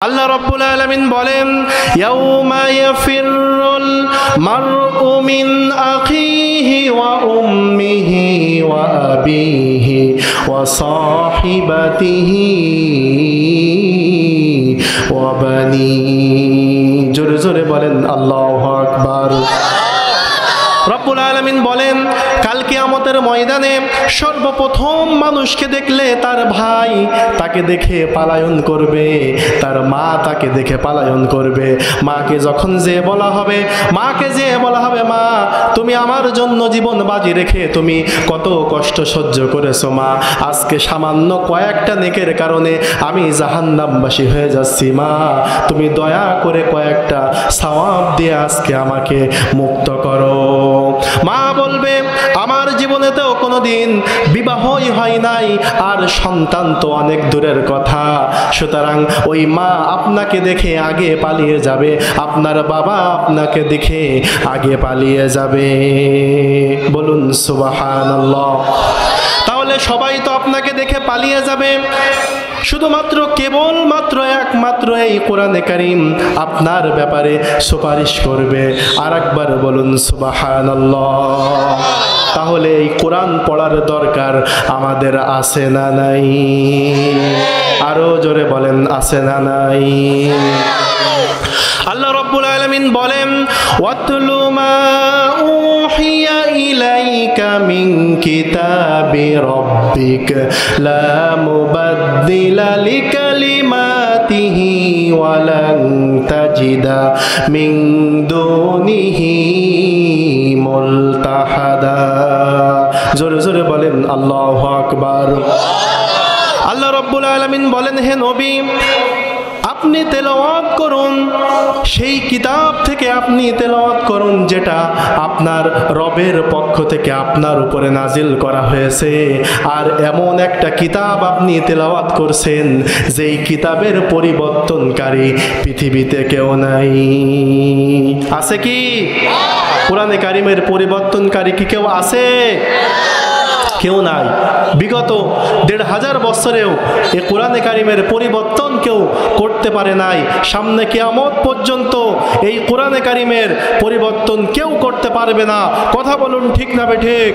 আল্লাহ রাব্বুল আলামিন বলেন ইয়াউমা ইয়াফিরুল মারউ মিন আখিহি ওয়া উম্মিহি ওয়া আবিহি ওয়া সাহিবাতিহি ওয়া বানি। জোরে জোরে বলেন আল্লাহু আকবার। রব্বুল আলামিন বলেন কাল কিয়ামতের ময়দানে সর্বপ্রথম মানুষকে দেখলে তার ভাই তাকে দেখে পালায়ন করবে, তার মা তাকে দেখে পালায়ন করবে। মাকে যখন যে বলা হবে, মাকে যে বলা হবে মা তুমি আমার জন্য জীবন বাজি রেখে তুমি কত কষ্ট সহ্য করেছো মা, আজকে সামান্য কয়েকটা নেকের কারণে আমি জাহান্নামবাসী হয়ে যাচ্ছি মা, তুমি দয়া করে কয়েকটা সওয়াব দিয়ে আজকে আমাকে মুক্ত করো। মা বলবে আমার জীবনেতেও কোনোদিন বিবাহই হয় নাই, আর সন্তান তো অনেক দূরের কথা, সুতরাং ওই মা আপনাকে দেখে আগে পালিয়ে যাবে, আপনার বাবা আপনাকে দেখে আগে পালিয়ে যাবে। বলুন সুবহানাল্লাহ। তাহলে সবাই তো আপনাকে দেখে পালিয়ে যাবে, শুধুমাত্র কেবলমাত্র একমাত্র এই কোরআনে কারীম আপনার ব্যাপারে সুপারিশ করবে। আর একবার বলুন সুবহানাল্লাহ। তাহলে এই কোরআন পড়ার দরকার আমাদের আছে না নাই? আরো জোরে বলেন আছে না নাই? আল্লাহ রাব্বুল আলামিন বলেন ওয়াতলু মা উহিয়া ইলাইকা মিন কিতাবি রাব্বিক লা মুবাদদিলা লিকালিমাতিহি ওয়া লান তাজিদা মিন দুনিহি মুলতাহাদা। জোরে জোরে বলেন আল্লাহু আকবার। আল্লাহ রাব্বুল আলামিন বলেন হে নবী আপনি তেলাওয়াত করুন, সেই কিতাব থেকে আপনি তেলাওয়াত করুন যেটা আপনার রবের পক্ষ থেকে আপনার উপরে নাজিল করা হয়েছে। আর এমন একটা কিতাব আপনি তেলাওয়াত করছেন যেই কিতাবের পরিবর্তনকারী পৃথিবীতে কেউ নাই। আছে কি? কোরআনে কারিমের পরিবর্তনকারী কি কেউ আছে? কেউ নাই। বিগত ১৫০০ বছরেও এই কোরআনে কারিমের পরিবর্তন কেউ করতে পারে নাই। সামনে কিয়ামত পর্যন্ত এই কোরআনে কারিমের পরিবর্তন কেউ করতে পারবে না। কথা বলুন ঠিক না বেঠিক?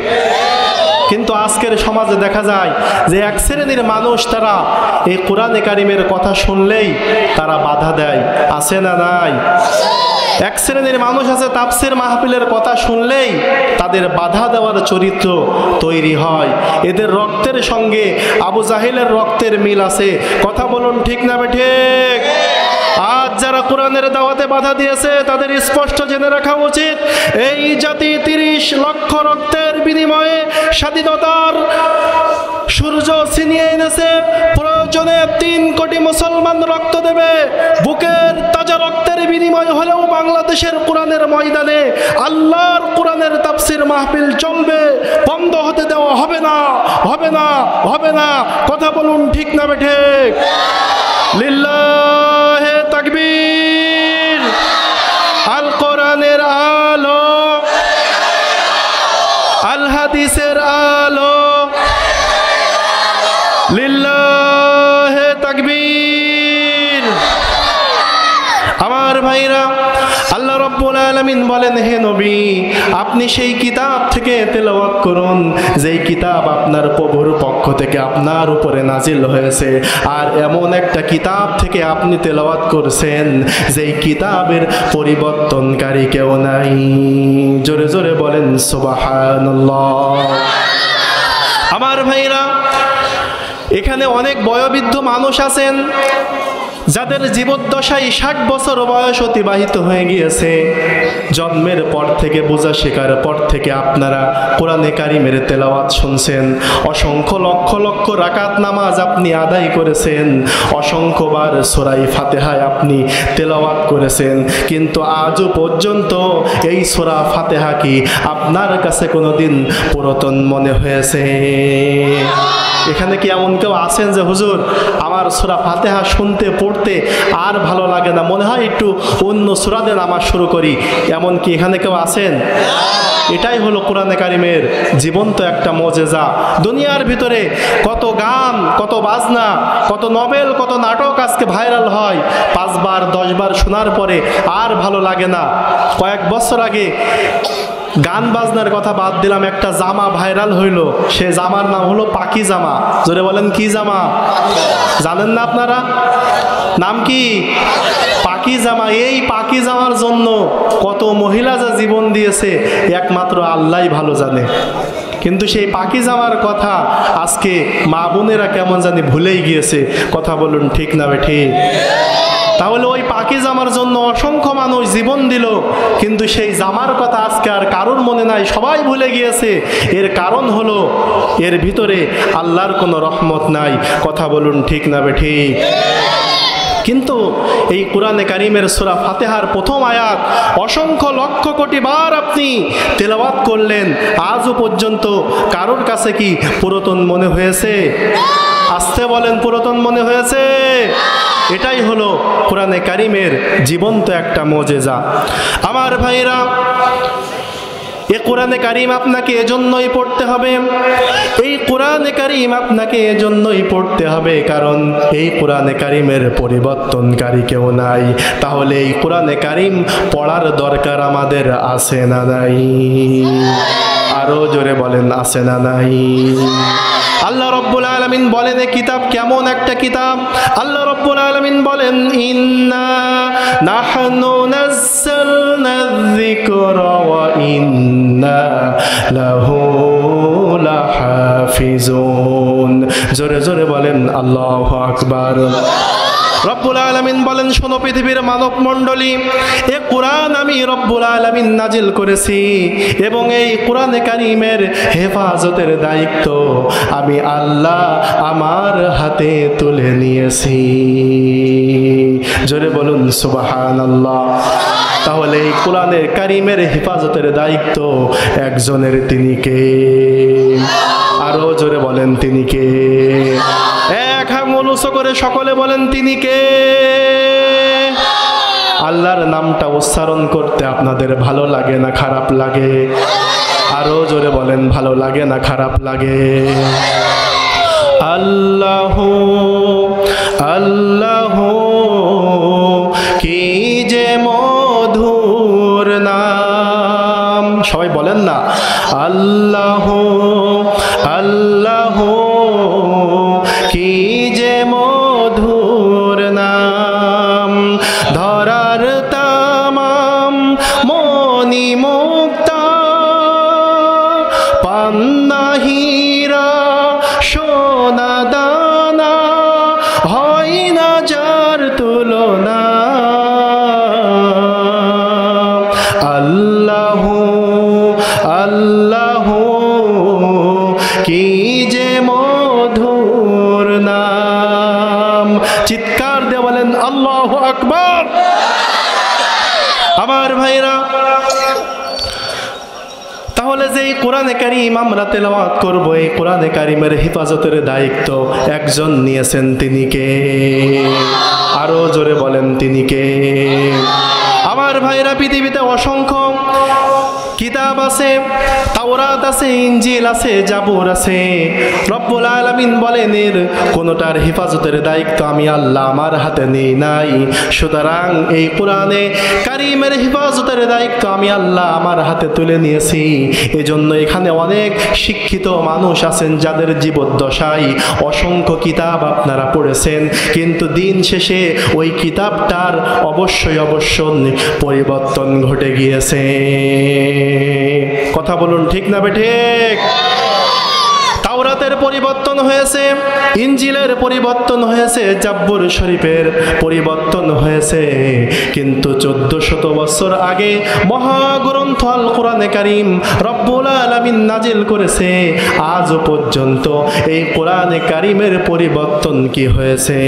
কিন্তু আজকের সমাজে দেখা যায় যে এক শ্রেণীর মানুষ তারা এই কোরআনে কারিমের কথা শুনলেই তারা বাধা দেয়। আছে না নাই? এক শ্রেণীর মানুষ আছে তাফসীর মাহফিলের কথা শুনলেই তাদের বাধা দেওয়ার চরিত্র তৈরি হয়। এদের রক্তের সঙ্গে আবু জাহেলের রক্তের মিল আছে। কথা বলুন ঠিক না বেঠিক? আজ যারা কোরআনের দাওয়াতে বাধা দিয়েছে তাদের স্পষ্ট জেনে রাখা উচিত এই জাতি ৩০ লক্ষ রক্তের বিনিময়ে স্বাধীনতার সূর্য ছিনিয়ে এনেছে। প্রয়োজনে ৩ কোটি মুসলমান রক্ত দেবে। বুকের তাজা রক্তের বিনিময় হলেও বাংলাদেশের কোরআনের ময়দানে আল্লাহর কোরআনের তাফসীর মাহফিল চলবে, বন্ধ হতে দেওয়া হবে না, হবে না, হবে না। কথা বলুন ঠিক না বেঠিক? লিল্লাহে তাকবীর। আল কোরআনের আলো, আল হাদিসের আলো, লিল্লাহে তাকবীর। আমার ভাইরা আল্লাহ রাব্বুল আলামিন বলেন হে নবী আপনি সেই কিতাব থেকে তেলাওয়াত করুন যেই কিতাব আপনার প্রভুর পক্ষ থেকে আপনার উপরে নাজিল হয়েছে। আর এমন একটা কিতাব থেকে আপনি তেলাওয়াত করছেন যেই কিতাবের পরিবর্তনকারী কেউ নাই। জোরে জোরে বলেন সুবহানাল্লাহ। আমার ভাইরা এখানে অনেক বয়োবৃদ্ধ মানুষ আছেন যাদের জীবদ্দশায় ৬০ বছর বয়স অতিবাহিত হয়ে গিয়েছে। জন্মের পর থেকে বোঝা শেখার পর থেকে আপনারা কোরআনে কারিমের তেলাওয়াত শুনছেন, অসংখ্য লক্ষ লক্ষ রাকাত নামাজ আপনি আদায় করেছেন, অসংখ্যবার সূরা ফাতিহায় আপনি তেলাওয়াত করেছেন, কিন্তু আজও পর্যন্ত এই সূরা ফাতিহা কি আপনার কাছে কোনোদিন পুরাতন মনে হয়েছে? এখানে কি এমন কেউ আছেন যে হুজুর আমার সূরা ফাতিহা শুনতে পড়তে আর ভালো লাগে না, মনে হয় একটু অন্য সূরা দিয়ে নামাজ শুরু করি, এমন কি এখানে কেউ আছেন? এটাই হলো কোরআনে কারিমের জীবন্ত একটা মজেজা। দুনিয়ার ভিতরে কত গান, কত বাজনা, কত নভেল, কত নাটক আজকে ভাইরাল হয়, 5 বার 10 বার শোনার পরে আর ভালো লাগে না। কয়েক বছর আগে গান বাজনার কথা বাদ দিলাম, একটা জামা ভাইরাল হইল, সে জামার নাম হলো পাকি জামা। জোরে বলেন কি জামা? জানেন না আপনারা? নাম কি? পাকি জামা। এই পাকি জামার জন্য কত মহিলা যা জীবন দিয়েছে একমাত্র আল্লাহই ভালো জানে। কিন্তু সেই পাকি জামার কথা আজকে মা বোনেরা কেমন জানি ভুলেই গিয়েছে। কথা বলুন ঠিক না ঠিক? তাহলে ওই পাকি জামার জন্য অসংখ্য মানুষ জীবন দিল, কিন্তু সেই জামার কথা আজকে আর কারোর মনে নাই, সবাই ভুলে গিয়েছে। এর কারণ হলো এর ভিতরে আল্লাহর কোনো রহমত নাই। কথা বলুন ঠিক না ঠিক? কিন্তু এই কোরআনে কারিমের সূরা ফাতিহার প্রথম আয়াত অসংখ্য লক্ষ কোটি বার আপনি তেলাওয়াত করলেন, আজও পর্যন্ত কারোর কাছে কি পুরাতন মনে হয়েছে? আসতে বলেন, পুরাতন মনে হয়েছে? এটাই হলো কোরআনে কারিমের জীবন্ত একটা মজেজা। আমার ভাইরা, এ কোরআনে কারিম আপনাকে এজন্যই পড়তে হবে, এই কোরআনে কারিম আপনাকে এজন্যই পড়তে হবে কারণ এই কোরআনে কারিমের পরিবর্তনকারী কেউ নাই। তাহলে এই কোরআনে কারিম পড়ার দরকার আমাদের আছে না নাই? আরো জোরে বলেন, আছে না নাই? আল্লাহ রাব্বুল আলামিন বলেন এই কিতাব কেমন একটা কিতাব। আল্লাহ রাব্বুল আলামিন বলেন ইন্না নাহনু নাযালনা যিকরা ওয়া ইন্না লাহু লাহাফিজুন। জোরে জোরে বলেন আল্লাহু আকবার। রব্বুল আলামিন বলেন, শোনো পৃথিবীর মানব মণ্ডলী, এ কোরআন আমি রব্বুল আলামিন নাজিল করেছি এবং এই কোরআনে কারিমের হেফাজতের দায়িত্ব আমি আল্লাহ আমার হাতে তুলে নিয়েছি। জোরে বলুন সুবহানাল্লাহ। তাহলে এই কোরআনের কারিমের হেফাজতের দায়িত্ব একজনের, তিনি কে? আরো জোরে বলেন তিনি কে? এক আঙুল উঁচু করে সকলে বলেন তিনি কে? আল্লাহর নামটা উচ্চারণ করতে আপনাদের ভালো লাগে না খারাপ লাগে? আরো জোরে বলেন, ভালো লাগে না খারাপ লাগে? আল্লাহ আল্লাহ কি যে মধুর নাম, সবাই বলেন না আল্লাহ আল্লাহ কি যে মধুর নাম। ধরার তামাম মনি মুক্তা পান্না হীরা সোনা দানা হয় না যার তুলনা। আল্লাহ আল্লাহ কি যে মধুর নাম। চিৎকার দিয়ে বলেন আল্লাহু আকবার। আমার ভাইরা, তাহলে যে এই কোরআনে কারিম আমরা তেলাওয়াত করব, এই কোরআনে কারিমের হেফাজতের দায়িত্ব একজন নিয়েছেন, তিনি কে? আরো জোরে বলেন তিনি কে? আমার ভাইরা, পৃথিবীতে অসংখ্য কিতাব আছে, তাওরাত আছে, ইনজিল আছে, জাবুর আছে। রব্বুল আলামিন বলেন এর কোনটার হেফাজতের দায়িত্ব আমি আল্লাহ আমার হাতে নেই নাই। সুতরাং এই কোরআনে কারিমের হেফাজতের দায়িত্ব আমি আল্লাহ আমার হাতে তুলে নিয়েছি। এজন্য এখানে অনেক শিক্ষিত মানুষ আছেন যাদের জীবদ্দশায় অসংখ্য কিতাব আপনারা পড়েছেন, কিন্তু দিন শেষে ওই কিতাবটার অবশ্যই পরিবর্তন ঘটে গিয়েছে। কথা বলুন ঠিক না বেঠিক? তাওরাতের পরিবর্তন হয়েছে, ইনজিলের পরিবর্তন হয়েছে, জাব্বুর শরীফের পরিবর্তন হয়েছে, কিন্তু 1400 বছর আগে মহাগ্রন্থ আল কোরআনে কারিম রব্বুল আলামিন নাজিল করেছে। আজও পর্যন্ত এই কোরআনে কারিমের পরিবর্তন কি হয়েছে?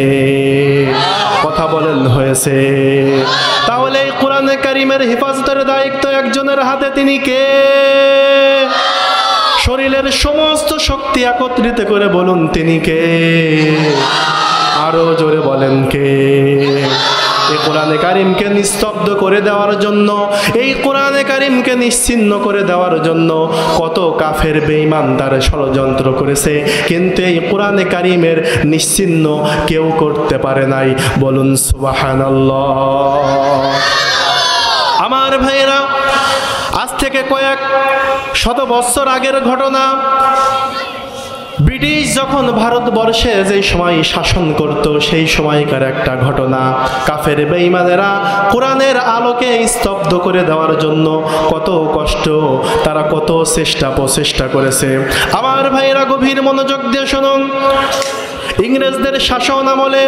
কথা বলেন হয়েছে? তাহলে এই কোরআনে কারিমের হেফাজতের দায়িত্ব একজনের হাতে, তিনি কে? শরীরের সমস্ত শক্তি একত্রিত করে বলুন তিনি কে? আরো জোরে বলেন কে? এই কোরআনে কারিমকে নিস্তব্ধ করে দেওয়ার জন্য, এই কোরআনে কারিমকে নিশ্চিহ্ন করে দেওয়ার জন্য কত কাফের বেঈমান তারা ষড়যন্ত্র করেছে, কিন্তু এই কোরআনে কারিমের নিশ্চিহ্ন কেউ করতে পারে নাই। বলুন সুবহানাল্লাহ। আমার ভাইরা, আজ থেকে কয়েক শত বছর আগের ঘটনা। ব্রিটিশ যখন ভারতবর্ষে যে সময় শাসন করত, সেই সময়কার একটা ঘটনা। কাফের বেঈমানেরা কোরআনের আলোকে স্তব্ধ করে দেওয়ার জন্য কত কষ্ট, তারা কত চেষ্টা প্রচেষ্টা করেছে। আমার ভাইরা, গভীর মনোযোগ দিয়ে শুনুন। ইংরেজদের শাসন আমলে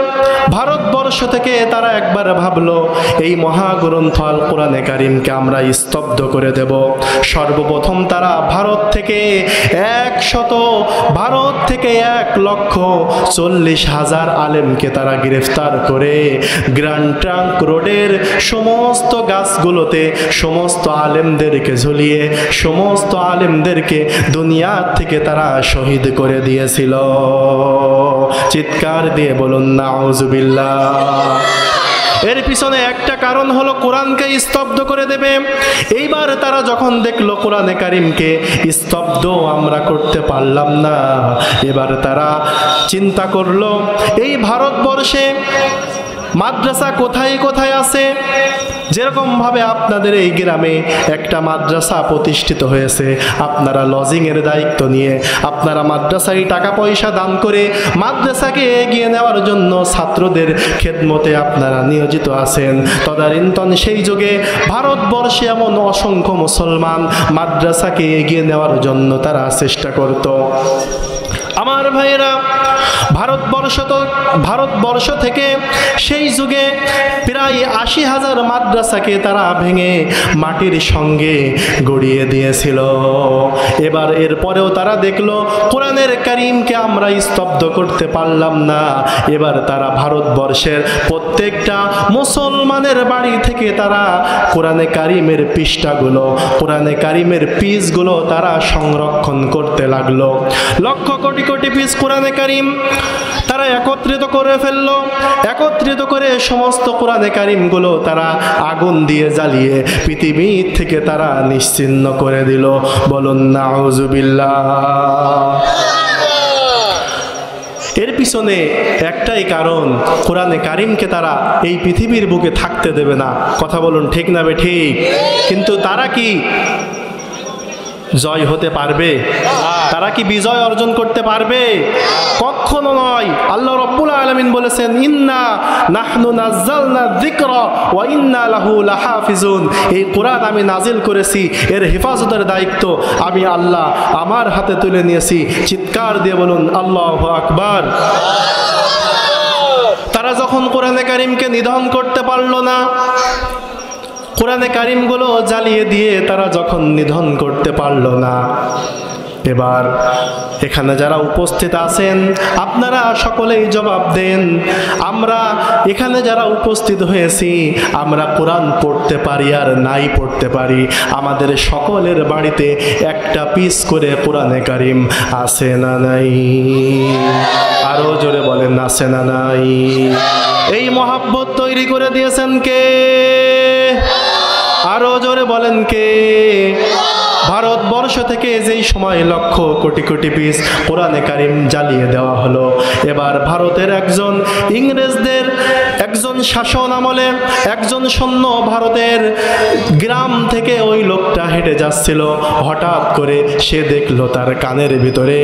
ভারতবর্ষ থেকে তারা একবার ভাবলো এই মহাগ্রন্থ আল কোরআনে কারিমকে আমরা স্তব্ধ করে দেব। সর্বপ্রথম তারা ভারত থেকে 1,40,000 আলেমকে তারা গ্রেফতার করে গ্র্যান্ড ট্রাঙ্ক রোডের সমস্ত গাছগুলোতে সমস্ত আলেমদেরকে ঝুলিয়ে সমস্ত আলেমদেরকে দুনিয়ার থেকে তারা শহীদ করে দিয়েছিল। চিৎকার দিয়ে বলুন নাউজুবিল্লাহ। এর পিছনে একটা কারণ হলো কোরআনকে স্তব্ধ করে দেবে। এইবার তারা যখন দেখলো কোরআনে কারিমকে স্তব্ধ আমরা করতে পারলাম না, এবার তারা চিন্তা করলো এই ভারতবর্ষে মাদ্রাসা কোথায় কোথায় আছে। যেরকম ভাবে আপনাদের এই গ্রামে একটা মাদ্রাসা প্রতিষ্ঠিত হয়েছে, আপনারা লজিংয়ের দায়িত্ব নিয়ে আপনারা মাদ্রাসায় টাকা পয়সা দান করে মাদ্রাসাকে এগিয়ে নেওয়ার জন্য ছাত্রদের খেদমতে আপনারা নিয়োজিত আছেন। তদানীন্তন সেই যুগে ভারতবর্ষে এমন অসংখ্য মুসলমান মাদ্রাসাকে এগিয়ে নেওয়ার জন্য তারা চেষ্টা করত। আমার ভাইয়েরা, ভারতবর্ষ থেকে সেই যুগে প্রায় 80,000 মাদ্রাসাকে তারা ভেঙে মাটির সঙ্গে গড়িয়ে দিয়েছিল। এবার এরপরেও তারা দেখলো কোরআনের কারিমকে আমরা স্তব্ধ করতে পারলাম না। এবার তারা ভারতবর্ষের প্রত্যেকটা মুসলমানের বাড়ি থেকে তারা কোরআনে কারিমের পৃষ্ঠাগুলো, কোরআনে কারিমের পিসগুলো তারা সংরক্ষণ করতে লাগলো। লক্ষ কোটি কোটি পিস কোরআনে কারিম তারা একত্রিত করে ফেললো। একত্রিত করে সমস্ত কোরআনে কারিমগুলো তারা আগুন দিয়ে জ্বালিয়ে পৃথিবী থেকে তারা নিশ্চিহ্ন করে দিল। বলুন নাউজুবিল্লাহ। এর পিছনে একটাই কারণ, কোরআনে কারিমকে তারা এই পৃথিবীর বুকে থাকতে দেবে না। কথা বলুন ঠিক না ঠিক? কিন্তু তারা কি জয় হতে পারবে? তারা কি বিজয় অর্জন করতে পারবে? কখনো নয়। আল্লাহ রাব্বুল আলামিন বলেছেন, ইন্না নাহনু নাযালনা যিকরা ওয়া ইন্না লাহু লাহাফিজুন। এই কোরআন আমি নাজিল করেছি, এর হেফাজতের দায়িত্ব আমি আল্লাহ আমার হাতে তুলে নিয়েছি। চিৎকার দিয়ে বলুন আল্লাহু আকবার। তারা যখন কোরআনে কারিমকে নিধন করতে পারলো না, কোরআনে কারিমগুলো জ্বালিয়ে দিয়ে তারা যখন নিধন করতে পারলো না, এবার এখানে যারা উপস্থিত আছেন আপনারা সকলেই জবাব দেন। আমরা এখানে যারা উপস্থিত হয়েছি আমরা কোরআন পড়তে পারি আর নাই পড়তে পারি, আমাদের সকলের বাড়িতে একটা পিস করে কোরআনে কারিম আছে না নাই? আরো জোরে বলেন আছে না নাই? এই মহাব্বত তৈরি করে দিয়েছেন কে? আরো জোরে বলেন কে? ভারতবর্ষ থেকে যেই সময় লক্ষ কোটি কোটি পিস কোরআনে কারিম জ্বালিয়ে দেওয়া হলো, এবার ভারতের একজন ইংরেজদের একজন শাসন আমলে একজন সৈন্য ভারতের গ্রাম থেকে ওই লোকটা হেঁটে যাচ্ছিল। হঠাৎ করে সে দেখলো তার কানের ভিতরে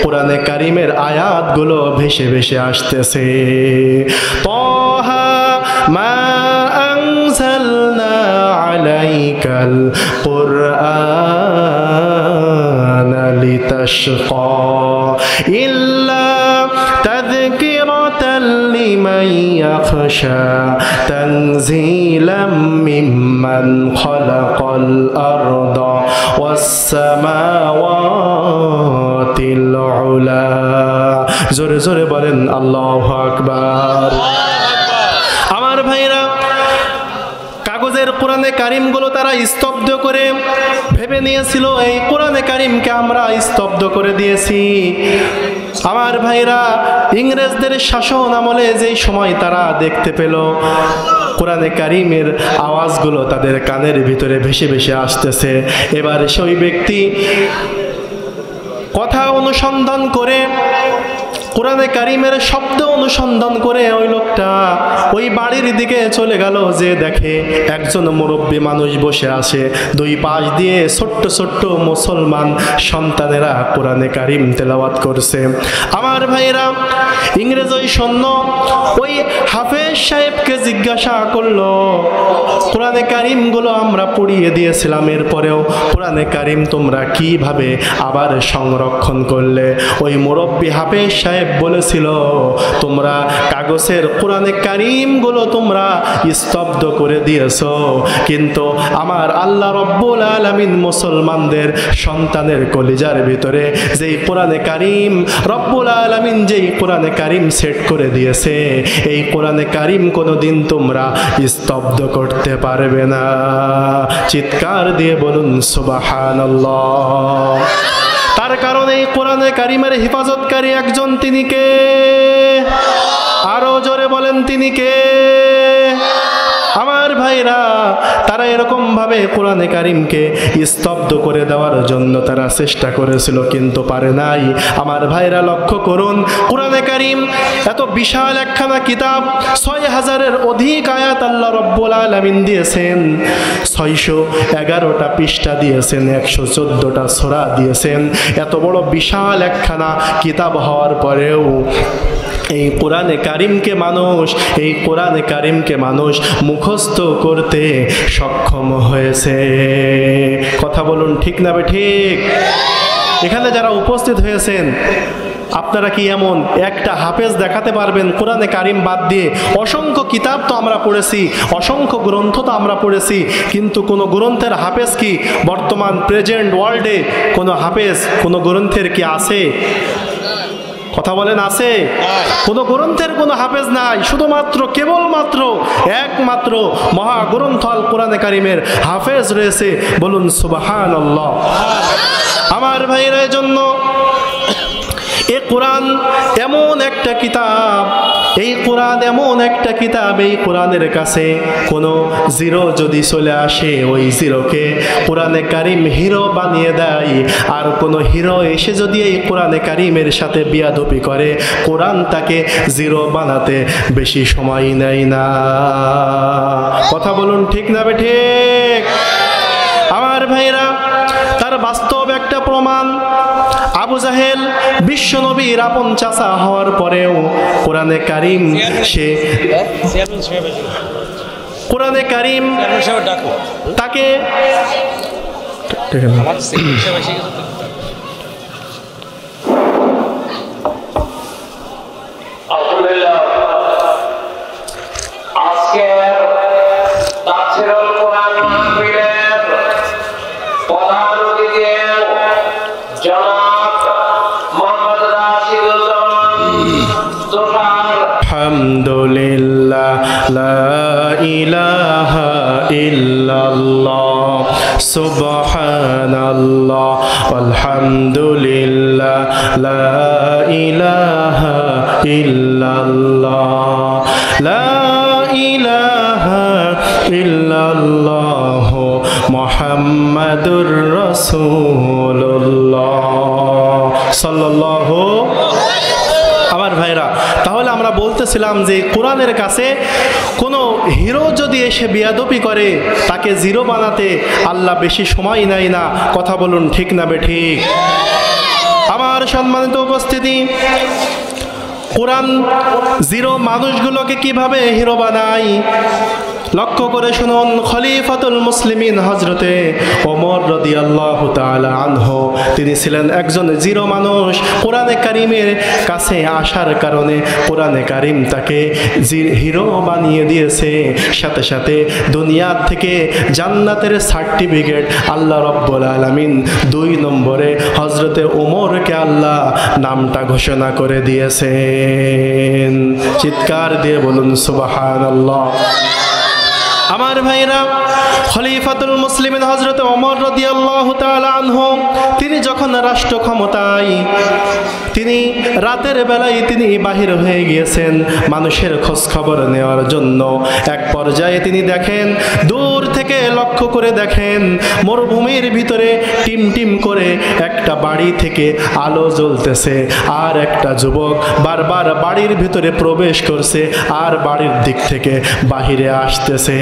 কোরআনে কারিমের আয়াতগুলো ভেসে ভেসে আসতেছে। তাহা মা আনজালনা আলাইকাল কুরআনা লিতাশকা ইল্লা তাযকিরাতাল লিমান ইয়াখশা তানজিলাম মিম্মান খালাকাল আরদা ওয়াস সামাওয়াতিল উলা। জোরে জোরে বলেন আল্লাহু আকবার। আমার ভাইরা, কাগজের কোরআনে কারিমগুলো তারা স্তব্ধ করে ভেবে নিয়েছিল এই কোরআনে কারিমকে আমরা স্তব্ধ করে দিয়েছি। আমার ভাইরা, ইংরেজদের শাসন আমলে যেই সময় তারা দেখতে পেল কোরআনে কারিমের আওয়াজগুলো তাদের কানের ভিতরে ভেসে ভেসে আসতেছে। এবার সেই ব্যক্তি কথা অনুসন্ধান করে, কোরআনে কারিমের শব্দ অনুসন্ধান করে ওই লোকটা ওই বাড়ির দিকে চলে গেল, যে দেখে একজন মুরব্বী মানুষ বসে আছে, দুই পাশ দিয়ে ছোট্ট ছোট্ট মুসলমান সন্তানেরা কোরআনে কারিম তেলাওয়াত করছে। আমার ভাইরা, ইংরেজ ওই সৈন্য ওই হাফেজ সাহেবকে জিজ্ঞাসা করলো, কোরআনে কারিমগুলো আমরা পড়িয়ে দিয়েছিলাম, এরপরেও কোরআনে কারিম তোমরা কিভাবে আবার সংরক্ষণ করলে? ওই মুরব্বী হাফেজ সাহেব বলেছিল, তোমরা কাগজের কোরআনে কারিমগুলো তোমরা স্তব্ধ করে দিয়েছো, কিন্তু আমার আল্লাহ রব্বুল আলামিন মুসলমানদের সন্তানের কলিজার ভিতরে যেই কোরআনে কারিম রব্বুল আলামিন যেই কোরআনে কারিম সেট করে দিয়েছে, এই কোরআনে কারিম কোনোদিন তোমরা স্তব্ধ করতে পারবে না। চিৎকার দিয়ে বলুন সুবহানাল্লাহ। তার কারণে এই কোরআনে কারিমের হেফাজতকারী একজন, তিনি কে? আরো জোরে বলেন, তিনি কে? আমার ভাইরা, তারা এরকম ভাবে কোরআনে কারিমকে স্তব্ধ করে দেওয়ার জন্য তারা চেষ্টা করেছিল, কিন্তু পারে নাই। আমার ভাইরা লক্ষ্য করুন, কোরআনে কারিম এত বিশাল একখানা কিতাব, ৬০০০-এর অধিক আয়াত আল্লাহ রব্বুল আলামিন দিয়েছেন, ৬১১টা পৃষ্ঠা দিয়েছেন, ১১৪টা সূরা দিয়েছেন। এত বড় বিশাল একখানা কিতাব হওয়ার পরেও এই কোরআনে কারিমকে মানুষ মুখস্থ করতে সক্ষম হয়েছে। কথা বলুন ঠিক না ঠিক? এখানে যারা উপস্থিত হয়েছেন, আপনারা কি এমন একটা হাফেজ দেখাতে পারবেন কোরআনে কারিম বাদ দিয়ে? অসংখ্য কিতাব তো আমরা পড়েছি, অসংখ্য গ্রন্থ তো আমরা পড়েছি, কিন্তু কোনো গ্রন্থের হাফেজ কি বর্তমান প্রেজেন্ট ওয়ার্ল্ডে কোনো হাফেজ কোনো গ্রন্থের কি আছে? কথা বলেন, আছে? কোনো গ্রন্থের কোনো হাফেজ নাই, শুধুমাত্র কেবলমাত্র একমাত্র মহাগ্রন্থ আল কোরআনে কারিমের হাফেজ রয়েছে। বলুন সুবহানাল্লাহ। আমার ভাইরা, জন্য এ কোরআন এমন একটা কিতাব, এই কোরআন এমন একটা কিতাব, এই কোরআনের কাছে কোনো জিরো যদি চলে আসে, ওই জিরোকে কোরআনে কারিম হিরো বানিয়ে দেয়। আর কোনো হিরো এসে যদি এই কোরআনে কারিমের সাথে বিয়াদবি করে, কোরআন তাকে জিরো বানাতে বেশি সময় নেয় না। কথা বলুন ঠিক না ঠিক? আমার ভাইরা, তার বাস্তব একটা প্রমাণ, আবু জাহেল বিশ্ব নবীর আপন চাচা হওয়ার পরেও কোরআনে কারিম তাকে আলহামদুলিল্লাহ, লা ইলাহা ইল্লাল্লাহ, সুবহানাল্লাহ, আলহামদুলিল্লাহ, লা ইলাহা ইল্লাল্লাহ, লা ইলাহা ইল্লাল্লাহ, মুহাম্মাদুর রাসূলুল্লাহ সাল্লাল্লাহু। আমার ভাইরা, তাহলে আমরা বলতেছিলাম যে কোরআনের কাছে কোনো হিরো যদি এসে বিয়াদবি করে, তাকে জিরো বানাতে আল্লাহ বেশি সময় নেয় না। কথা বলুন ঠিক না ঠিক? আমার সম্মানিত উপস্থিতি, কোরআন জিরো মানুষগুলোকে কিভাবে হিরো বানায় লক্ষ্য করে শুনুন। খলিফাতুল মুসলিমিন হযরতে ওমর রাদিয়াল্লাহু তাআলা আনহু, তিনি ছিলেন একজন জিরো মানুষ। কোরআনে কারিমের কাছে আসার কারণে কোরআনে কারিম তাকে হিরো বানিয়ে দিয়েছে। সাথে সাথে দুনিয়া থেকে জান্নাতের সার্টিফিকেট আল্লাহ রাব্বুল আলামিন 2 নম্বরে হযরতে ওমরকে আল্লাহ নামটা ঘোষণা করে দিয়েছেন। চিৎকার দিয়ে বলুন সুবহানাল্লাহ। আমার ভাইরা, খলিফাতুল মুসলিমিন হযরত ওমর রাদিয়াল্লাহু তাআলা আনহু তিনি যখন রাষ্ট্র ক্ষমতায়, তিনি রাতের বেলায় তিনি বাহির হয়ে গিয়েছেন মানুষের খোঁজ খবর নেওয়ার জন্য। এক পর্যায়ে তিনি দেখেন, দূর থেকে লক্ষ্য করে দেখেন মরুভূমির ভিতরে টিম টিম করে একটা বাড়ি থেকে আলো জ্বলতেছে, আর একটা যুবক বারবার বাড়ির ভিতরে প্রবেশ করছে আর বাড়ির দিক থেকে বাহিরে আসতেছে।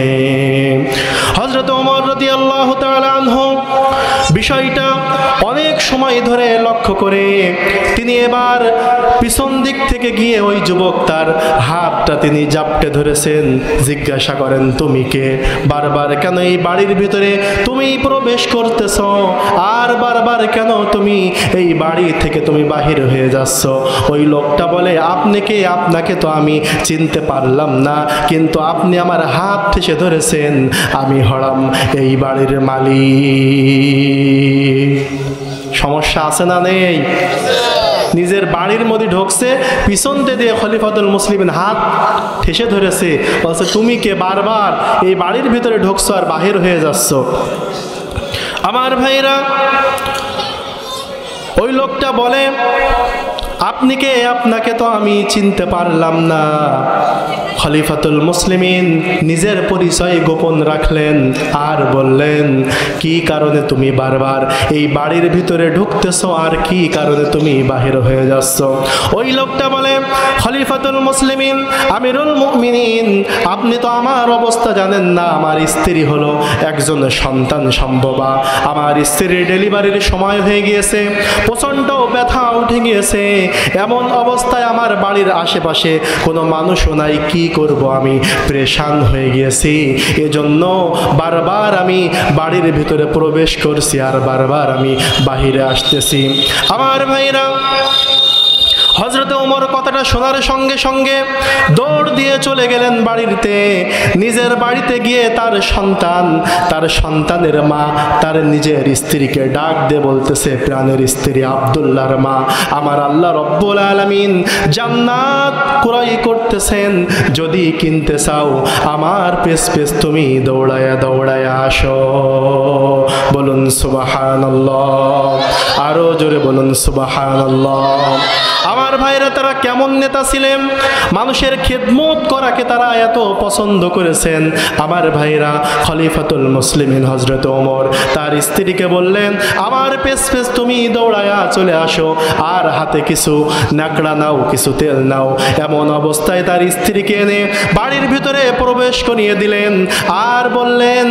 হযরত ওমর রাদিয়াল্লাহু তাআলা আনহু বিষয়টা অনেক সময় ধরে লক্ষ্য করে তিনি এবার পিছন দিক থেকে গিয়ে ওই যুবক তার হাতটা তিনি জাপটে ধরেছেন। জিজ্ঞাসা করেন, তুমি কে? বারবার কেন এই বাড়ির ভিতরে তুমি প্রবেশ করতেছ? আর বারবার কেন তুমি এই বাড়ি থেকে তুমি বাহির হয়ে যাচ্ছ? ওই লোকটা বলে, আপনি কে? আপনাকে তো আমি চিনতে পারলাম না, কিন্তু আপনি আমার হাত ঠেসে ধরেছেন, আমি হলাম এই বাড়ির মালিক। সমস্যা আছে না নেই? নিজের বাড়ির মধ্যে ঢুকছে, পিছন দিয়ে খলিফাতুল মুসলিমিন হাত ঠেসে ধরেছে, বলছে তুমি কে? বারবার এই বাড়ির ভিতরে ঢুকছো আর বাহির হয়ে যাচ্ছ। আমার ভাইরা, ওই লোকটা বলে, আপনি কে? আপনাকে তো আমি চিনতে পারলাম না। খলিফাতুল মুসলিমিন নিজের পরিচয় গোপন রাখলেন আর বললেন, কি কারণে তুমি বারবার এই বাড়ির ভিতরে ঢুকতেছো আর কি কারণে তুমি বাহির হয়ে যাচ্ছ? ওই লোকটা বলে, খলিফাতুল মুসলিমিন, আমিরুল মুমিনিন, আপনি তো আমার অবস্থা জানেন না। আমার স্ত্রী হলো একজন সন্তান সম্ভবা, আমার স্ত্রীর ডেলিভারির সময় হয়ে গিয়েছে, প্রচণ্ড ব্যথা উঠে গিয়েছে, এমন অবস্থায় আমার বাড়ির আশেপাশে কোনো মানুষও নাই, কি করব? আমি পেরেশান হয়ে গিয়েছি, এজন্য বারবার আমি বাড়ির ভিতরে প্রবেশ করছি আর বারবার আমি বাহিরে আসতেছি। আমার ভাইরা, হযরত ওমর কথাটা শোনার সঙ্গে সঙ্গে দৌড় দিয়ে চলে গেলেন বাড়িতে। নিজের বাড়িতে গিয়ে তার সন্তানের মা তার নিজের স্ত্রীকে ডাক দিয়ে বলতেছে, প্রাণের স্ত্রী আব্দুল্লাহর মা, আমার আল্লাহ রব্বুল আলামিন জান্নাত ক্রয় করতেছেন, যদি কিনতে চাও আমার পেছ পেছ তুমি দৌড়ায়া দৌড়ায়া আসো। বলুন সুবহানাল্লাহ, আরো জোরে বলুন সুবহানাল্লাহ। আমার ভাইরা, তারা কেমন নেতা ছিলেন? মানুষের খেদমত করাকে তারা এত পছন্দ করেছেন। আমার ভাইরা, খলিফাতুল মুসলিমিন হযরত ওমর তার স্ত্রীকে বললেন, আমার পেছ পেছ তুমি দৌড়ায়া চলে আসো, আর হাতে কিছু নাকড়া নাও, কিছু তেল নাও। এমন অবস্থায় তার স্ত্রীকে এনে বাড়ির ভিতরে প্রবেশ করিয়ে দিলেন আর বললেন,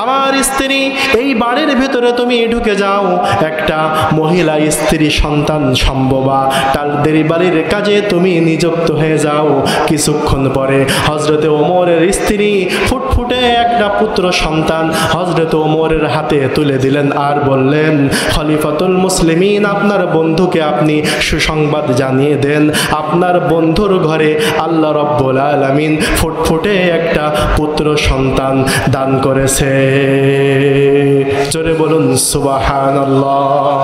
আমার স্ত্রী, এই বাড়ির ভিতরে তুমি ঢুকে যাও, একটা মহিলা স্ত্রী সন্তান সম্ভবা, তার ডেলিভারির কাজে তুমি নিযুক্ত হয়ে যাও। কিছুক্ষণ পরে হযরতে ওমরের স্ত্রী ফুটফুটে একটা পুত্র সন্তান হযরতে ওমরের হাতে তুলে দিলেন আর বললেন, খলিফাতুল মুসলিমিন, আপনার বন্ধুকে আপনি সুসংবাদ জানিয়ে দেন, আপনার বন্ধুর ঘরে আল্লাহ রব্বুল আলামিন ফুটফুটে একটা পুত্র সন্তান দান করেছে। জোরে বলুন সুবহানাল্লাহ।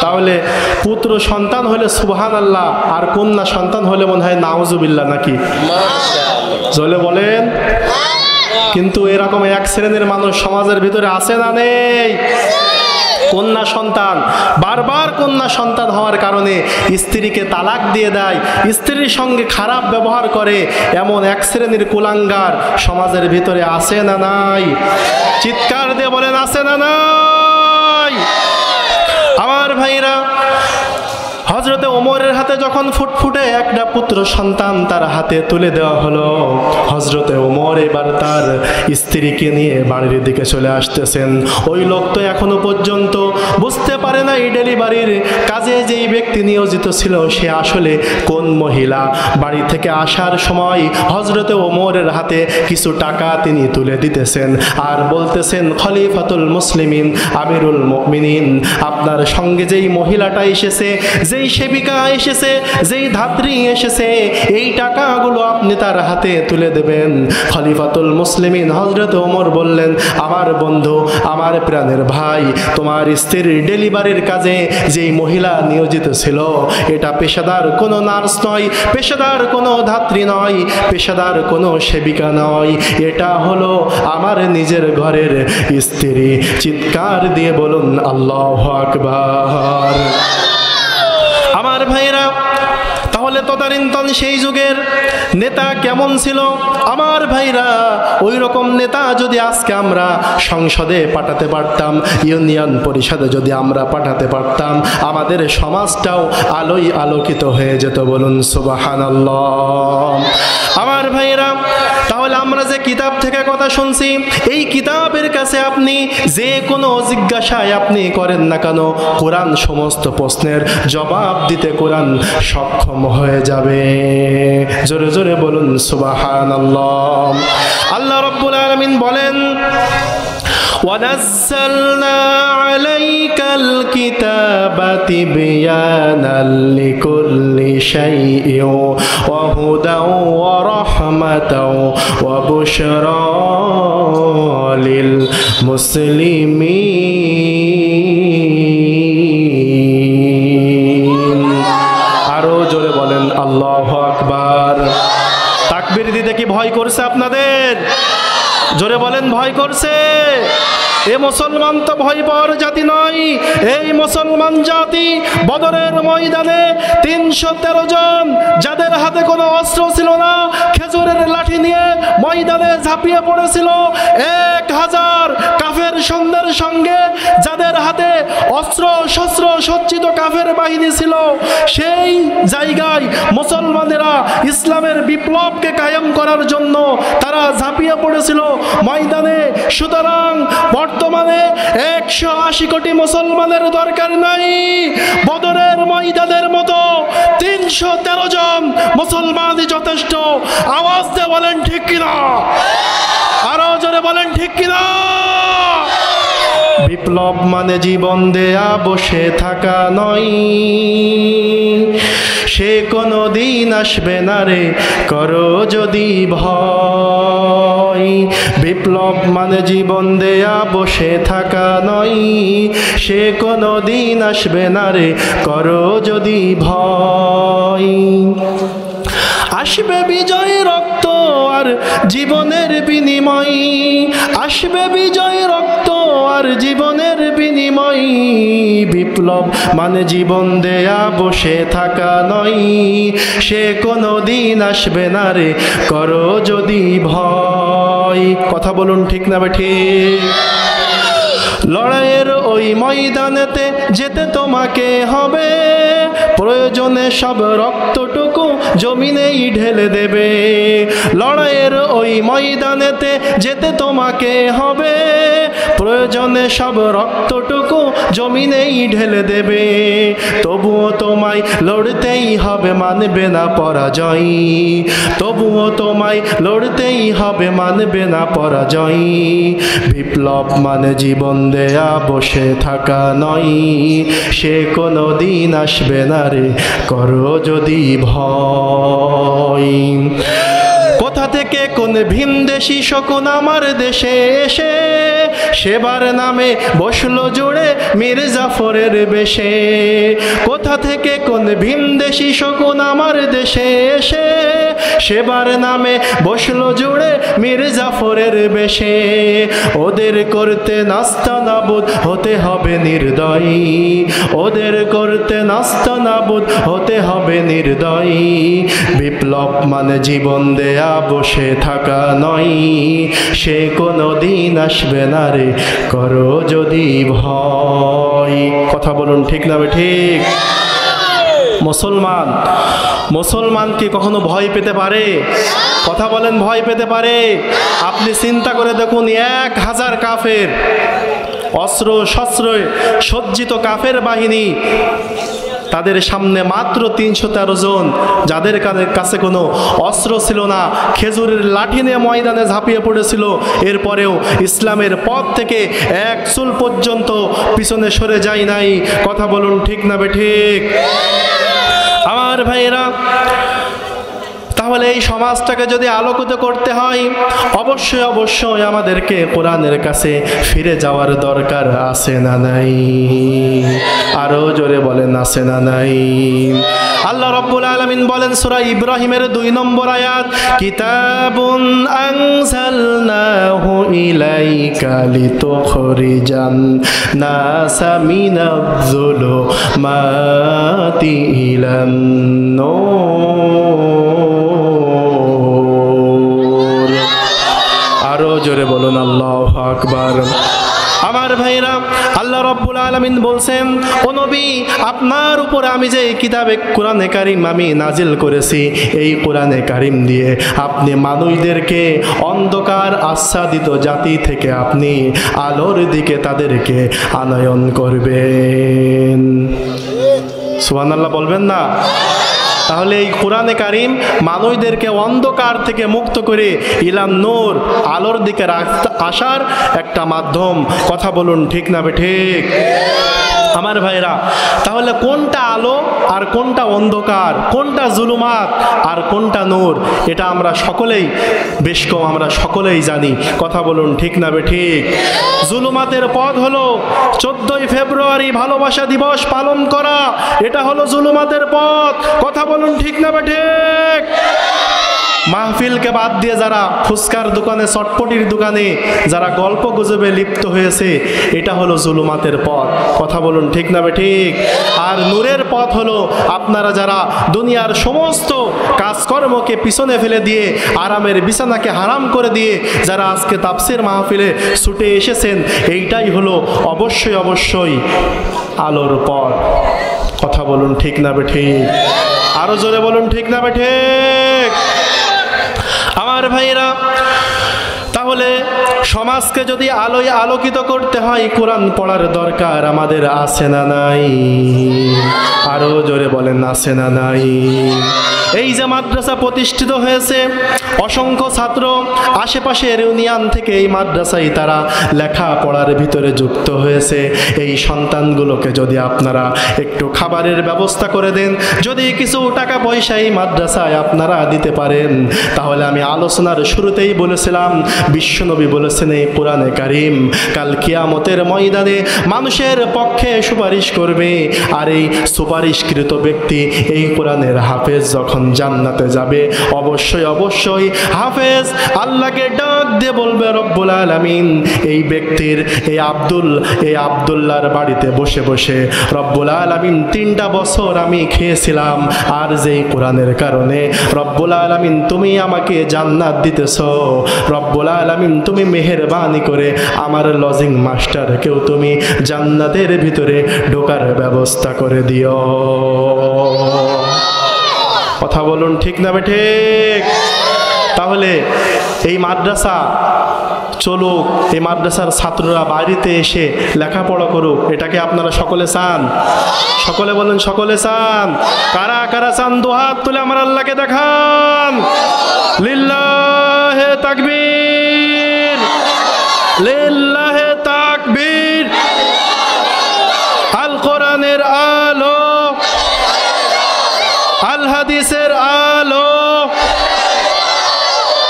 তাহলে পুত্র সন্তান হলে সুবহানাল্লাহ, আর কন্যা সন্তান হলে মনে হয় নাউজুবিল্লাহ, নাকি? জোরে বলেন। কিন্তু এরকম এক শ্রেণীর মানুষ সমাজের ভিতরে আছে না নেই? কন্যা সন্তান, বারবার কন্যা সন্তান হওয়ার কারণে স্ত্রীকে তালাক দিয়ে দেয়, স্ত্রীর সঙ্গে খারাপ ব্যবহার করে, এমন এক শ্রেণীর কুলাঙ্গার সমাজের ভিতরে আছে না নাই? চিৎকার দিয়ে বলেন, আছে না নাই? আমার ভাইরা, হযরতে ওমরের হাতে যখন ফুটফুটে একটা পুত্র সন্তান তার হাতে তুলে দেওয়া হলো, হযরতে ওমর এবার তার স্ত্রীকে নিয়ে বাড়ির দিকে চলে আসতেছেন। ওই লোক তো এখনো পর্যন্ত বুঝতে পারে না এই ডেলিভারির কাজে যেই ব্যক্তি নিয়োজিত ছিল সে আসলে কোন মহিলা। বাড়ি থেকে আসার সময় হযরতে ওমরের হাতে কিছু টাকা তিনি তুলে দিতেছেন আর বলতেছেন, খলিফাতুল মুসলিমিন, আমিরুল মুমিনিন, আপনার সঙ্গে যেই মহিলাটা এসেছে, যেই সেবিকা এসেছে, যেই ধাত্রী এসেছে, এই টাকাগুলো আপনি তার হাতে তুলে দেবেন। খলিফাতুল মুসলিমিন হযরত ওমর বললেন, আমার বন্ধু, আমার প্রাণের ভাই, তোমার স্ত্রীর ডেলিভারির কাজে যেই মহিলা নিয়োজিত ছিল, এটা পেশাদার কোনো নার্স নয়, পেশাদার কোনো ধাত্রী নয়, পেশাদার কোনো সেবিকা নয়, এটা হলো আমার নিজের ঘরের স্ত্রী। চিৎকার দিয়ে বলুন আল্লাহু আকবার। আমার ভাইরা, তাহলে তদানীন্তন সেই যুগের নেতা কেমন ছিল? আমার ভাইরা, ওই রকম নেতা যদি আজকে আমরা সংসদে পাঠাতে পারতাম, ইউনিয়ন পরিষদে যদি আমরা পাঠাতে পারতাম, আমাদের সমাজটাও আলোয় আলোকিত হয়ে যেত। বলুন সুবহানাল্লাহ। আমার ভাইরা, তাহলে আমরা যে কিতাব থেকে কথা শুনছি, এই কিতাবের কাছে আপনি যে কোনো জিজ্ঞাসায় আপনি করেন না কেন, কোরআন সমস্ত প্রশ্নের জবাব দিতে কোরআন সক্ষম হয়ে যাবে। জোরে জোরে বলুন সুবহানাল্লাহ। আল্লাহ রাব্বুল আলামিন বলেন, وَنَزَّلْنَا عَلَيْكَ الْكِتَابَ تِبْيَانًا لِكُلِّ شَيْءٍ وَهُدًى وَرَحْمَةً وَبُشْرَى لِلْمُسْلِمِينَ। আরো জোরে বলেন আল্লাহু আকবার। তাকবীর দিতে কি ভয় করছে আপনাদের? জোরে বলেন, ভয় করছে? এ মুসলমান তো ভয় পাওয়ার জাতি নয়। এই মুসলমান জাতি বদরের ময়দানে 313 জন, যাদের হাতে কোনো অস্ত্র ছিল না, খেজুরের লাঠি নিয়ে ময়দানে ঝাঁপিয়ে পড়েছিল। 1000 কাফের সৈন্যের সঙ্গে যাদের হাতে অস্ত্র শস্ত্র সজ্জিত কাফের বাহিনী ছিল, সেই জায়গায় মুসলমানেরা ইসলামের বিপ্লবকে কায়েম করার জন্য তারা ঝাঁপিয়ে পড়েছিল ময়দানে। সুতরাং বর্তমানে 180 কোটি মুসলমানের দরকার নাই, বদরের ময়দানের মতো 313 জন মুসলমানই যথেষ্ট। আওয়াজ দিয়ে বলেন ঠিক কিনা? আরো জোরে বলেন ঠিক কিনা? বিপ্লব মানে জীবন দেয়া বসে থাকা নয়, সে কোনো দিন আসবে না রে করো যদি ভয়। বিপ্লব মানে জীবন দেয়া বসে থাকা নয়, সে কোনো দিন আসবে না রে করো যদি ভয়। আসবে বিজয় রক্ত আর জীবনের বিনিময়, আসবে বিজয় রক্ত আর জীবনের বিনিময়। বিপ্লব মানে জীবন দেয়া বসে থাকা নয়, সে কোনো দিন আসবে না রে করো যদি ভয়। কথা বলুন ঠিক না ঠিক? লড়াইয়ের ওই ময়দানেতে যেতে তোমাকে হবে, প্রয়োজনে সব রক্তটুকু জমিনেই ঢেলে দেবে। লড়াইয়ের ওই ময়দানেতে যেতে তোমাকে হবে, প্রয়োজনে সব রক্তটুকু জমিনেই ঢেলে দেবে। তবুও তোমায় লড়তেই হবে, মানবে না পরাজয়। তবুও তোমায় লড়তেই হবে, মানবে না পরাজয়। বিপ্লব মানে জীবন দেয়া বসে থাকা নয়, সে কোনো দিন আসবে না রে করো যদি ভয়। কোথা থেকে কোন ভিনদেশি শকুন আমার দেশে এসে সেবার নামে বসলো জুড়ে মীর জাফরের বেশে। কোথা থেকে কোন ভিনদেশি শকুন আমার দেশে এসে সেবার নামে বসলো জুড়ে মীর জাফরের বেশে। ওদের করতে নাস্তানাবুদ হতে হবে নির্দয়ী, ওদের করতে নাস্তানাবুদ হতে হবে নির্দয়ী। বিপ্লব মানে জীবন দেয়া বসে থাকা নয়, সে কোনো দিন আসবে না রে করো যদি ভয়। কথা বলুন ঠিক না ঠিক? মুসলমান কি কখনো ভয় পেতে পারে? কথা বলেন, ভয় পেতে পারে? আপনি চিন্তা করে দেখুন, 1000 কাফের অস্ত্র শস্ত্র সজ্জিত কাফের বাহিনী, তাদের সামনে মাত্র 313 জন, যাদের কাছে কোনো অস্ত্র ছিল না, খেজুরের লাঠি নিয়ে ময়দানে ঝাঁপিয়ে পড়েছিল। এরপরেও ইসলামের পথ থেকে এক চুল পর্যন্ত পিছনে সরে যায় নাই। কথা বলুন ঠিক না ঠিক? আমার ভাইরা, তাহলে এই সমাজটাকে যদি আলোকিত করতে হয়, অবশ্যই অবশ্যই আমাদেরকে কোরআনের কাছে ফিরে যাওয়ার দরকার আছে না নাই? আরো জোরে বলেন আছে না নাই? আল্লাহ রাব্বুল আলামিন বলেন সূরা ইব্রাহিমের 2 নম্বর আয়াত, কিতাবুন আনজালনাহু ইলাইকা লিতুখরিজান নাসা মিনাজ-যুলুমাতি ইলান নূর। আরো জোরে বলুন আল্লাহু আকবার। আমার ভাইরা, আল্লাহ রাব্বুল আলামিন বলছেন, ও নবী, আপনার উপর আমি যে কিতাবে কোরআনে কারীম আমি নাজিল করেছি, এই কোরআনে কারীম দিয়ে আপনি মানুষদেরকে অন্ধকার আচ্ছাদিত জাতি থেকে আপনি আলোর দিকে তাদেরকে আনয়ন করবেন। সুবহানাল্লাহ বলবেন না? তাহলে এই কোরআনে কারীম মানুষদেরকে অন্ধকার থেকে মুক্ত করে ইলান নূর আলোর দিকে আসার একটা মাধ্যম। কথা বলুন ঠিক না ঠিক? আমার ভাইরা, তাহলে কোনটা আলো আর কোনটা অন্ধকার, কোনটা জুলুমাত আর কোনটা নূর, এটা আমরা সকলেই বেশ কম আমরা সকলেই জানি। কথা বলুন ঠিক না ঠিক? জুলুমাতের পথ হলো 14ই ফেব্রুয়ারি ভালোবাসা দিবস পালন করা, এটা হলো জুলুমাতের পথ। কথা বলুন ঠিক না ঠিক? মাহফিলকে বাদ দিয়ে যারা ফুচকার দোকানে, চটপটির দোকানে যারা গল্প গুজবে লিপ্ত হয়েছে, এটা হলো জুলুমাতের পথ। কথা বলুন ঠিক না ঠিক? আর নূরের পথ হলো আপনারা যারা দুনিয়ার সমস্ত কাজকর্মকে পিছনে ফেলে দিয়ে আরামের বিছানাকে হারাম করে দিয়ে যারা আজকে তাফসীর মাহফিলে ছুটে এসেছেন, এইটাই হলো অবশ্যই অবশ্যই আলোর পথ। কথা বলুন ঠিক না ঠিক? আরো জোরে বলুন ঠিক না ঠিক? আমার ভাইরা, তাহলে সমাজকে যদি আলোয় আলোকিত করতে হয়, কোরআন পড়ার দরকার আমাদের আছে না নাই? আরো জোরে বলেন আছে না নাই? এই যে মাদ্রাসা প্রতিষ্ঠিত হয়েছে, অসংখ্য ছাত্র আশেপাশের ইউনিয়ন থেকে এই মাদ্রাসায় তারা লেখাপড়ার ভিতরে যুক্ত হয়েছে। এই সন্তানগুলোকে যদি আপনারা একটু খাবারের ব্যবস্থা করে দেন, যদি কিছু টাকা পয়সা এই মাদ্রাসায় আপনারা দিতে পারেন, তাহলে আমি আলোচনার শুরুতেই বলেছিলাম, বিশ্বনবী বলেছেন এই কোরআনে কারীম কাল কিয়ামতের ময়দানে মানুষের পক্ষে সুপারিশ করবে। আর এই সুপারিশকৃত ব্যক্তি এই কোরআনের হাফেজ যখন জান্নাতে যাবে, অবশ্যই অবশ্যই হাফেজ আল্লাহকে ডাক দিয়ে বলবে, রব্বুল আলামিন এই ব্যক্তির এই আব্দুল্লাহর বাড়িতে বসে বসে রব্বুল আলামিন 3টা বছর আমি খেয়েছিলাম, আর যেই কোরআনের কারণে রব্বুল আলামিন তুমি আমাকে জান্নাত দিতেছো, রব্বুল আলামিন তুমি মেহেরবানি করে আমার লজিং মাস্টারকেও তুমি জান্নাতের ভিতরে ঢোকার ব্যবস্থা করে দিও। কথা বলুন ঠিক না ঠিক? তাহলে এই মাদ্রাসা চলুক, এই মাদ্রাসার ছাত্ররা বাড়িতে এসে লেখাপড়া করুক, এটাকে আপনারা সকলে চান? সকলে বলেন সকলে চান? কারা কারা চান দুহাত তুলে আমার আল্লাহকে দেখান। লিল্লাহে তাকবীর, লিল্লাহে তাকবীর। আল কোরআনের আলো, আল হাদিসের আলো,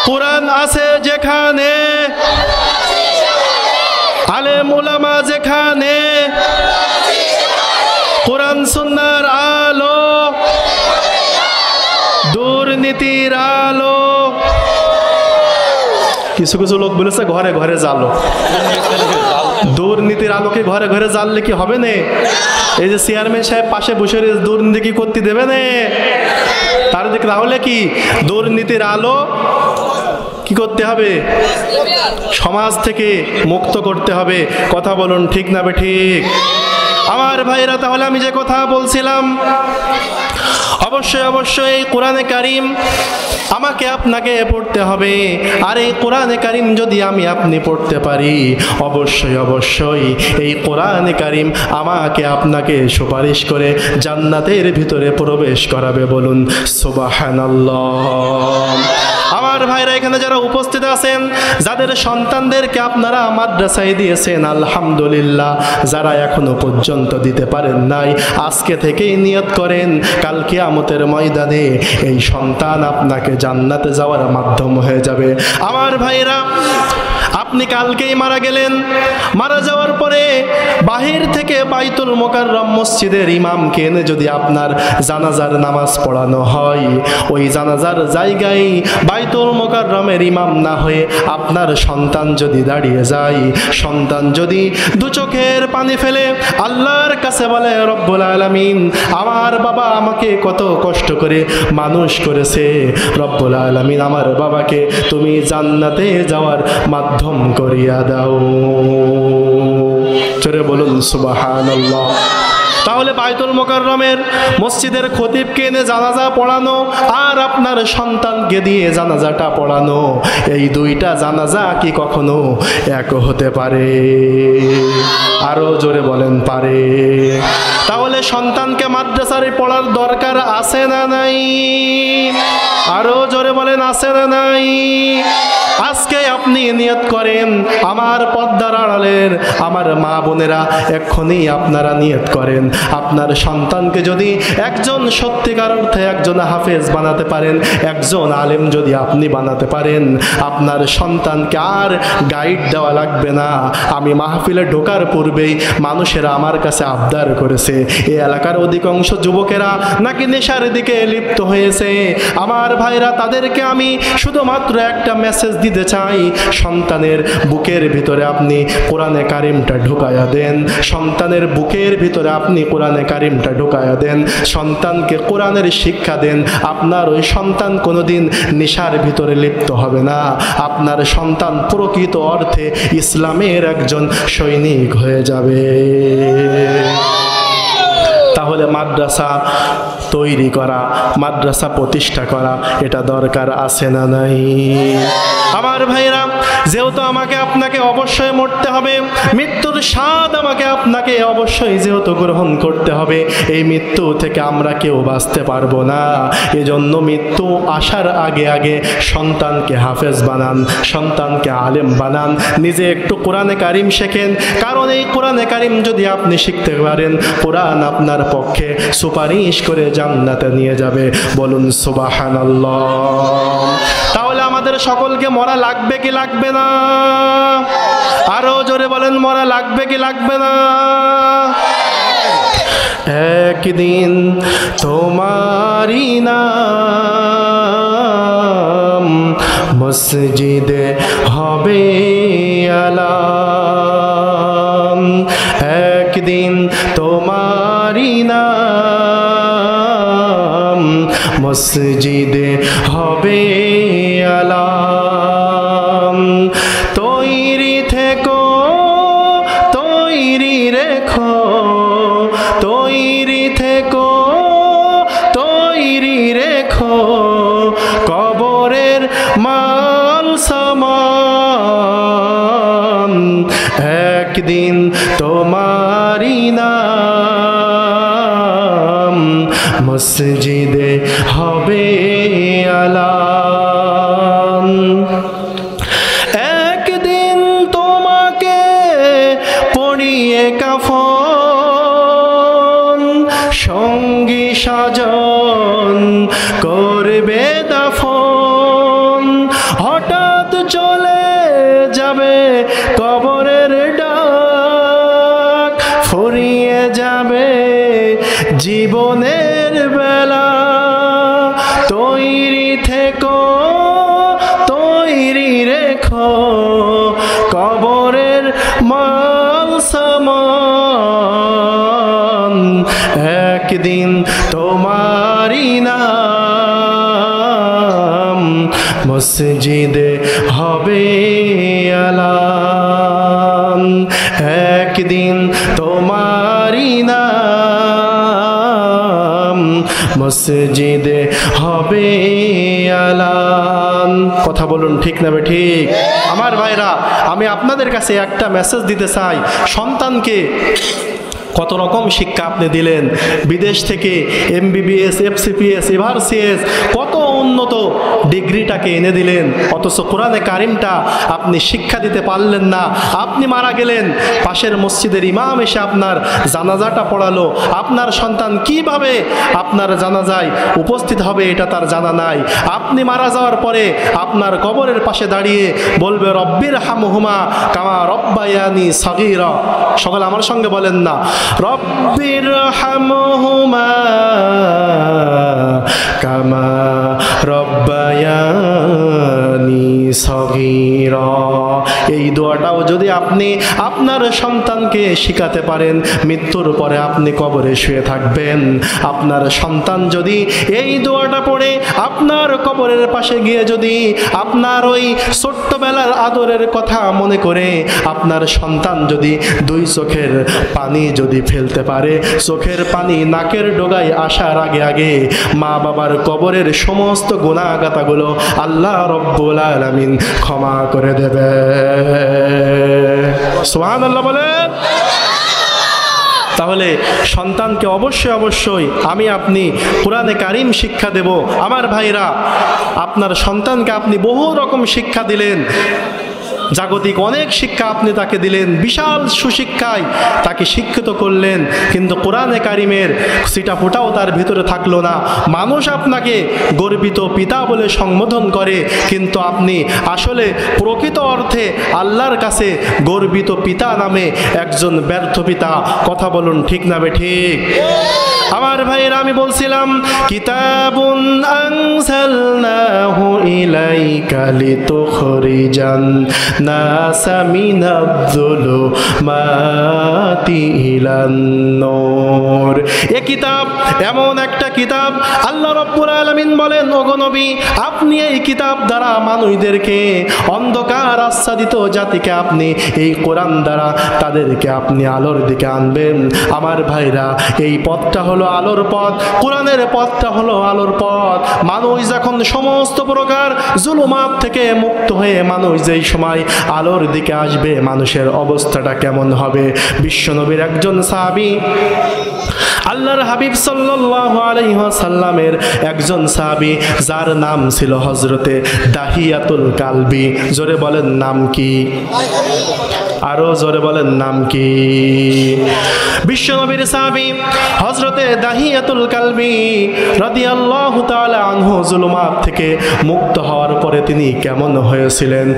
কোরআন আছে যেখানে, আলেম উলামা যেখানে, কোরআন সুন্নাহর আলো, দুর্নীতির আলো। কিছু কিছু লোক বলেছে ঘরে ঘরে জ্বালো। দুর্নীতির আলোকে ঘরে ঘরে জ্বাললে কি হবে না? এই যে চেয়ারম্যান সাহেব পাশে বসে দুর্নীতি কি করতে দেবে না? তার দিকে তাহলে কি দুর্নীতির আলো কি করতে হবে? সমাজ থেকে মুক্ত করতে হবে। কথা বলুন ঠিক না ঠিক? আমার ভাইরা, তাহলে আমি যে কথা বলছিলাম, অবশ্যই অবশ্যই এই কোরআনে কারীম আমাকে আপনাকে পড়তে হবে। আর এই কোরআনে কারীম যদি আমি আপনি পড়তে পারি, অবশ্যই অবশ্যই এই কোরআনে কারীম আমাকে আপনাকে সুপারিশ করে জান্নাতের ভিতরে প্রবেশ করাবে। বলুন সুবহানাল্লাহ। আমার ভাইরা এখানে যারা উপস্থিত আছেন, যাদের সন্তানদেরকে আপনারা মাদ্রাসায় দিয়েছেন আলহামদুলিল্লাহ, যারা এখনো পর্যন্ত দিতে পারেন নাই, আজকে থেকেই নিয়ত করেন কাল কিয়ামতের ময়দানে এই সন্তান আপনাকে জান্নাতে যাওয়ার মাধ্যম হয়ে যাবে। আমার ভাইরা, আপনি কালকেই মারা গেলেন, মারা যাওয়ার পরে বাহির থেকে বাইতুল মোকাররম মসজিদের ইমামকে এনে যদি আপনার জানাজার নামাজ পড়ানো হয়, ওই জানাজার জায়গায় বাইতুল মোকাররমের ইমাম না হয়ে আপনার সন্তান যদি দাঁড়িয়ে যায়, সন্তান যদি দু চোখের পানি ফেলে আল্লাহর কাছে বলে, রব্বুল আলামিন আমার বাবা আমাকে কত কষ্ট করে মানুষ করেছে, রব্বুল আলামিন আমার বাবাকে তুমি জান্নাতে যাওয়ার মাধ্যম করিয়া দাও। চলে বলুন সুবহানাল্লাহ। তাহলে বাইতুল মোকাররমের মসজিদের খতিবকে এনে জানাজা পড়ানো আর আপনার সন্তানকে দিয়ে জানাজাটা পড়ানো, এই দুইটা জানাজা কি কখনো এক হতে পারে? আরো জোরে বলেন পারে। তাহলে সন্তানকে মাদ্রাসায় পড়ার দরকার আছে না নাই? আরো জোরে বলেন আছে না নাই? আজকে আপনি নিয়ত করেন, আমার পর্দার আড়ালের আমার মা বোনেরা এক্ষুনি আপনারা নিয়ত করেন, আপনার সন্তানকে যদি একজন সত্যিকার অর্থে একজন হাফেজ বানাতে পারেন, একজন আলেম যদি আপনি বানাতে পারেন, আপনার সন্তানকে আর গাইড দেওয়া লাগবে না। আমি মাহফিলে ঢোকার পূর্বেই মানুষেরা আমার কাছে আবদার করেছে, এই এলাকার অধিকাংশ যুবকেরা নাকি নেশার দিকে লিপ্ত হয়েছে। আমার ভাইরা, তাদেরকে আমি শুধুমাত্র একটা মেসেজ দিতে চাই, সন্তানের বুকের ভিতরে আপনি কোরআনে কারিমটা ঢুকায়া দেন, সন্তানের বুকের ভিতরে আপনি কোরআনে কারিমটা ঢুকায়া দেন, সন্তানকে কোরআনের শিক্ষা দেন। আপনার ওই সন্তান কোনোদিন নেশার ভিতরে লিপ্ত হবে না, আপনার সন্তান প্রকৃত অর্থে ইসলামের একজন সৈনিক হয়ে যাবে। তাহলে মাদ্রাসা তৈরি করা, মাদ্রাসা প্রতিষ্ঠা করা, এটা দরকার আছে না নাই? আমার ভাইরা, যেহেতু আমাকে আপনাকে অবশ্যই মরতে হবে, মৃত্যুর স্বাদ আমাকে আপনাকে অবশ্যই যেহেতু গ্রহণ করতে হবে, এই মৃত্যু থেকে আমরা কেউ বাঁচতে পারবো না। এজন্য মৃত্যু আসার আগে আগে সন্তানকে হাফেজ বানান, সন্তানকে আলেম বানান, নিজে একটু কোরআনে কারিম শেখেন, কারণ এই কোরআনে কারিম যদি আপনি শিখতে পারেন, কোরআন আপনার পক্ষে সুপারিশ করে জান্নাতে নিয়ে যাবে। বলুন সুবহানাল্লাহ। তাহলে আমাদের সকলকে মরা লাগবে কি লাগবে না? আরো জোরে বলেন, মরা লাগবে কি লাগবে না? একদিন তোমারি নাম মসজিদে হবে আলাম, একদিন তোমারি নাম মসজিদে হবে আলাম। তৈরি থেকো, তৈরি রেখো, তৈরি থেকো, তৈরি রেখো, কবরের মাল সামান, একদিন তোমারি নাম মসজিদে হবে আলাম। একদিন তোমাকে পরিয়ে কাফন, সঙ্গী সাজন করবে দাফন, হঠাৎ চলে যাবে কবরের ডাক, ফুরিয়ে যাবে জীবনের বেলা। তৈরি থেকো, তৈরি রেখো, কবরের মাল সামান, একদিন তোমারি নাম মসজিদে হবে আলাম, একদিন তোমারি নাম মসজিদে হবে আলাম। কথা বলুন ঠিক না ঠিক? আমার ভাইরা, আমি আপনাদের কাছে একটা মেসেজ দিতে চাই, সন্তানকে কত রকম শিক্ষা আপনি দিলেন, বিদেশ থেকে MBBS, FCPS, এভারসিএস, কত উন্নত ডিগ্রিটাকে এনে দিলেন, অথচ কোরআনে কারিমটা আপনি শিক্ষা দিতে পারলেন না। আপনি মারা গেলেন, পাশের মসজিদের ইমাম এসে আপনার জানাজাটা পড়ালো, আপনার সন্তান কিভাবে আপনার জানাজায় উপস্থিত হবে এটা তার জানা নাই। আপনি মারা যাওয়ার পরে আপনার কবরের পাশে দাঁড়িয়ে বলবে রব্বির হামহুমা কামা রব্বায়ানি সগীরা। সকলে আমার সঙ্গে বলেন না, রব্বির হামহুমা কামা রব্বায়ানি সগীরা। এই দোয়াটাও যদি আপনি আপনার সন্তানকে শিখাতে পারেন, মৃত্যুর পরে আপনি কবরে শুয়ে থাকবেন, আপনার সন্তান যদি এই দোয়াটা পড়ে আপনার কবরের পাশে গিয়ে যদি আপনার ওই ছোট্টবেলার আদরের কথা মনে করে আপনার সন্তান যদি দুই চোখের পানি যদি ফেলতে পারে, চোখের পানি নাকের ডগায় আসার আগে আগে মা বাবার কবরের সমস্ত গুনাহগাতাগুলো আল্লাহ রব্বুল আলামিন ক্ষমা করে দেবে। সুবহানাল্লাহ বলেন। তাহলে সন্তানকে অবশ্যই আমি আপনি কোরআনে কারিম শিক্ষা দেব। আমার ভাইরা, আপনার সন্তানকে আপনি বহু রকম শিক্ষা দিলেন, জাগতিক অনেক শিক্ষা আপনি তাকে দিলেন, বিশাল সুশিক্ষায় তাকে শিক্ষিত করলেন, কিন্তু কোরআনে কারিমের সিটা ফোটাও তার ভিতরে থাকলো না। মানুষ আপনাকে গর্বিত পিতা বলে সম্বোধন করে, কিন্তু আপনি আসলে প্রকৃত অর্থে আল্লাহর কাছে গর্বিত পিতা নামে একজন ব্যর্থ পিতা। কথা বলুন ঠিক না বেঠিক? আমার ভাইরা, আমি বলছিলাম কিতাবুন আনজালনাহু ইলাইকা লিতুখরিজান নাসা মিনাজ-যুলুমাতি ইলান নূর। এই কিতাব এমন একটা কিতাব, আল্লাহ রাব্বুল আলামিন বলেন, ওগো নবী, আপনি এই কিতাব দ্বারা মানুষদেরকে, অন্ধকার আচ্ছাদিত জাতিকে আপনি এই কোরআন দ্বারা তাদেরকে আপনি আলোর দিকে আনবেন। আমার ভাইরা, এই পথটা হলো আলোর পথ, কোরআনের পথটা হলো আলোর পথ। মানুষ যখন সমস্ত প্রকার জুলুমাত থেকে মুক্ত হয়ে মানুষ যেই সময় আলোর দিকে আসবে, মানুষের অবস্থাটা কেমন হবে? বিশ্বনবীর একজন সাহাবী, আল্লাহর হাবিব সাল্লাল্লাহু আলাইহি ওয়াসাল্লামের একজন সাহাবী, যার নাম ছিল হযরতে দাহিয়াতুল কালবি। জোরে বলেন নাম কি? আরো জোরে বলেন নাম কি? বিশ্বনবীর সাহাবী হযরতে দাহিয়াতুল কালবি রাদিয়াল্লাহু তাআলা আনহু জুলুমাত থেকে মুক্ত হওয়ার পরে তিনি কেমন হয়েছিলেন?